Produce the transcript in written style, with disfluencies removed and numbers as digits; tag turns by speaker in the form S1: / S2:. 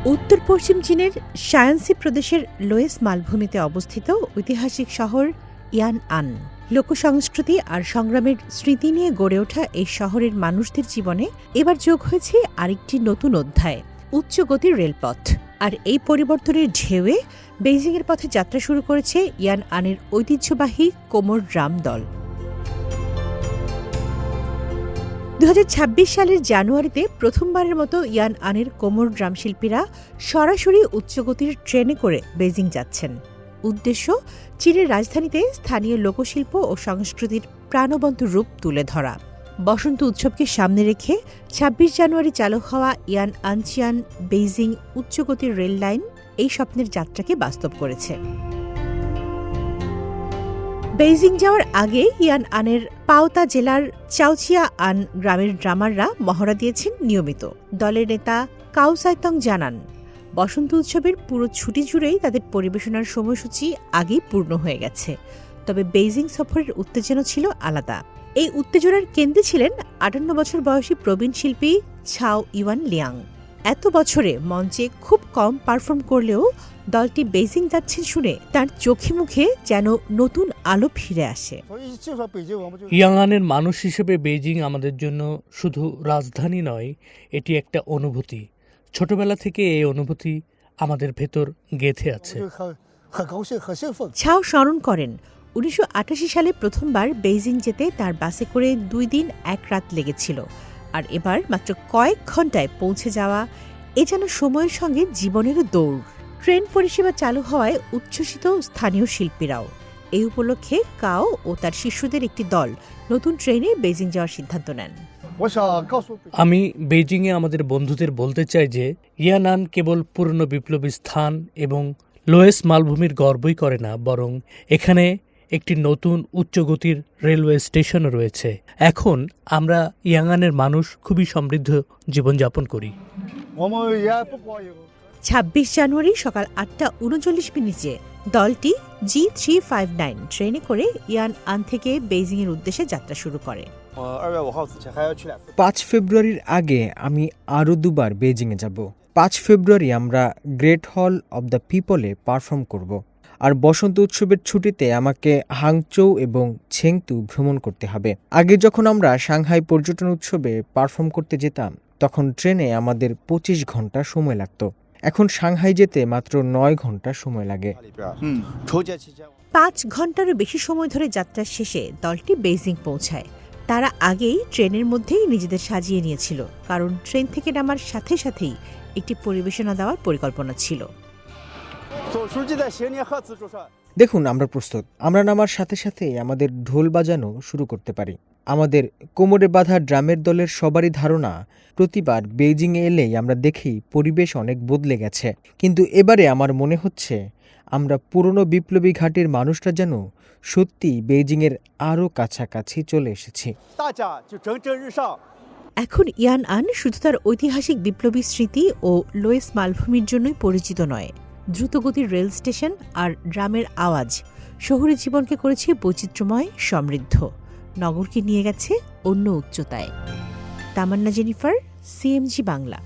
S1: উত্তর পশ্চিম চীনের শায়ানসি প্রদেশের লোয়েস মালভূমিতে অবস্থিত ঐতিহাসিক শহর ইয়ানআন। লোকসংস্কৃতি আর সংগ্রামের স্মৃতি নিয়ে গড়ে ওঠা এই শহরের মানুষদের জীবনে এবার যোগ হয়েছে আরেকটি নতুন অধ্যায়, উচ্চ গতির রেলপথ। আর এই পরিবর্তনের ঢেউয়ে বেইজিংয়ের পথে যাত্রা শুরু করেছে ইয়ানআনের ঐতিহ্যবাহী কোমর ড্রাম দল। 2026 সালের জানুয়ারিতে প্রথমবারের মতো ইয়ানআনের কোমর ড্রাম শিল্পীরা সরাসরি উচ্চগতির ট্রেনে করে বেইজিং যাচ্ছেন। উদ্দেশ্য চীনের রাজধানীতে স্থানীয় লোকশিল্প ও সংস্কৃতির প্রাণবন্ত রূপ তুলে ধরা। বসন্ত উৎসবকে সামনে রেখে 26 জানুয়ারি চালু হওয়া ইয়ানআনচিয়ান বেইজিং উচ্চগতির রেল লাইন এই স্বপ্নের যাত্রাকে বাস্তব করেছে। বেইজিং যাওয়ার আগে ইয়ানআনের পাওতা জেলার চাওচিয়া আন গ্রামের ড্রামাররা মহড়া দিয়েছেন নিয়মিত। দলের নেতা কাও সাইতং জানান, বসন্ত উৎসবের পুরো ছুটি জুড়েই তাদের পরিবেশনার সময়সূচি আগেই পূর্ণ হয়ে গেছে। তবে বেইজিং সফরের উত্তেজনা ছিল আলাদা। এই উত্তেজনার কেন্দ্রে ছিলেন 58 বছর বয়সী প্রবীণ শিল্পী ছাও ইওয়ান লিয়াং। এত বছরে মঞ্চে খুব কম পারফর্ম করলেও দলটি বেইজিং যাচ্ছেন শুনে তার চোখে মুখে যেন নতুন আলো ফিরে আসে।
S2: ইয়ানআনের মানুষ হিসেবে বেইজিং আমাদের জন্য শুধু রাজধানী নয়, এটি একটা অনুভূতি। ছোটবেলা থেকে এই অনুভূতি আমাদের ভেতর গেঁথে আছে।
S1: ছাও স্মরণ করেন 1988 সালে প্রথমবার বেইজিং যেতে তার বাসে করে 2 দিন 1 রাত লেগেছিল। আর এবার মাত্র কয়েক ঘন্টায় পৌঁছে যাওয়া, এ যেন সময়ের সঙ্গে জীবনেরও দৌড়। ট্রেন পরিষেবা চালু হওয়ায় উচ্ছ্বসিত স্থানীয় শিল্পীরাও। এই উপলক্ষে কাও ও তার শিষ্যদের একটি দল নতুন ট্রেনে বেইজিং যাওয়ার সিদ্ধান্ত নেন।
S2: আমি বেইজিংয়ে আমাদের বন্ধুদের বলতে চাই যে ইয়ানআন কেবল পুরনো বিপ্লবী স্থান এবং লোয়েস মালভূমির গর্বই করে না, বরং এখানে একটি নতুন উচ্চগতির রেলওয়ে স্টেশনও রয়েছে। এখন আমরা ইয়ানআনের মানুষ খুবই সমৃদ্ধ জীবনযাপন করি।
S1: 26 জানুয়ারি সকাল 8:39 দলটি G359 ট্রেনে করে ইয়ানআন থেকে বেইজিংয়ের উদ্দেশ্যে যাত্রা শুরু করে।
S3: 5 ফেব্রুয়ারির আগে আমি আরও 2বার বেইজিংয়ে যাব। 5 ফেব্রুয়ারি আমরা গ্রেট হল অব দ্য পিপলে পারফর্ম করব। আর বসন্ত উৎসবের ছুটিতে আমাকে হাংচৌ এবং ছেংতু ভ্রমণ করতে হবে। আগে যখন আমরা সাংহাই পর্যটন উৎসবে পারফর্ম করতে যেতাম, তখন ট্রেনে আমাদের 25 ঘন্টা সময় লাগত। এখন সাংহাই যেতে মাত্র 9 ঘন্টা সময় লাগে।
S1: 5 ঘন্টারও বেশি সময় ধরে যাত্রার শেষে দলটি বেইজিং পৌঁছায়। তারা আগেই ট্রেনের মধ্যেই নিজেদের সাজিয়ে নিয়েছিল, কারণ ট্রেন থেকে নামার সাথে সাথেই একটি পরিবেশনা দেওয়ার পরিকল্পনা ছিল।
S3: দেখুন, আমরা প্রস্তুত। আমরা নামার সাথে সাথে আমাদের ঢোল বাজানো শুরু করতে পারি। আমাদের কোমরে বাঁধা ড্রামের দলের সবারই ধারণা, প্রতিবার বেইজিংয়ে এলেই আমরা দেখি পরিবেশ অনেক বদলে গেছে। কিন্তু এবারে আমার মনে হচ্ছে আমরা পুরনো বিপ্লবী ঘাটের মানুষরা যেন সত্যি বেইজিংয়ের আরও কাছাকাছি চলে এসেছি।
S1: এখন ইয়ানআন শুধু তার ঐতিহাসিক বিপ্লবী স্মৃতি ও লোয়েস মালভূমির জন্যই পরিচিত নয়। দ্রুতগতির রেল স্টেশন আর ড্রামের আওয়াজ শহুরে জীবনকে করেছে বৈচিত্র্যময়, সমৃদ্ধ। নগরকে নিয়ে গেছে অন্য উচ্চতায়। তামান্না জেনিফার, CMG বাংলা।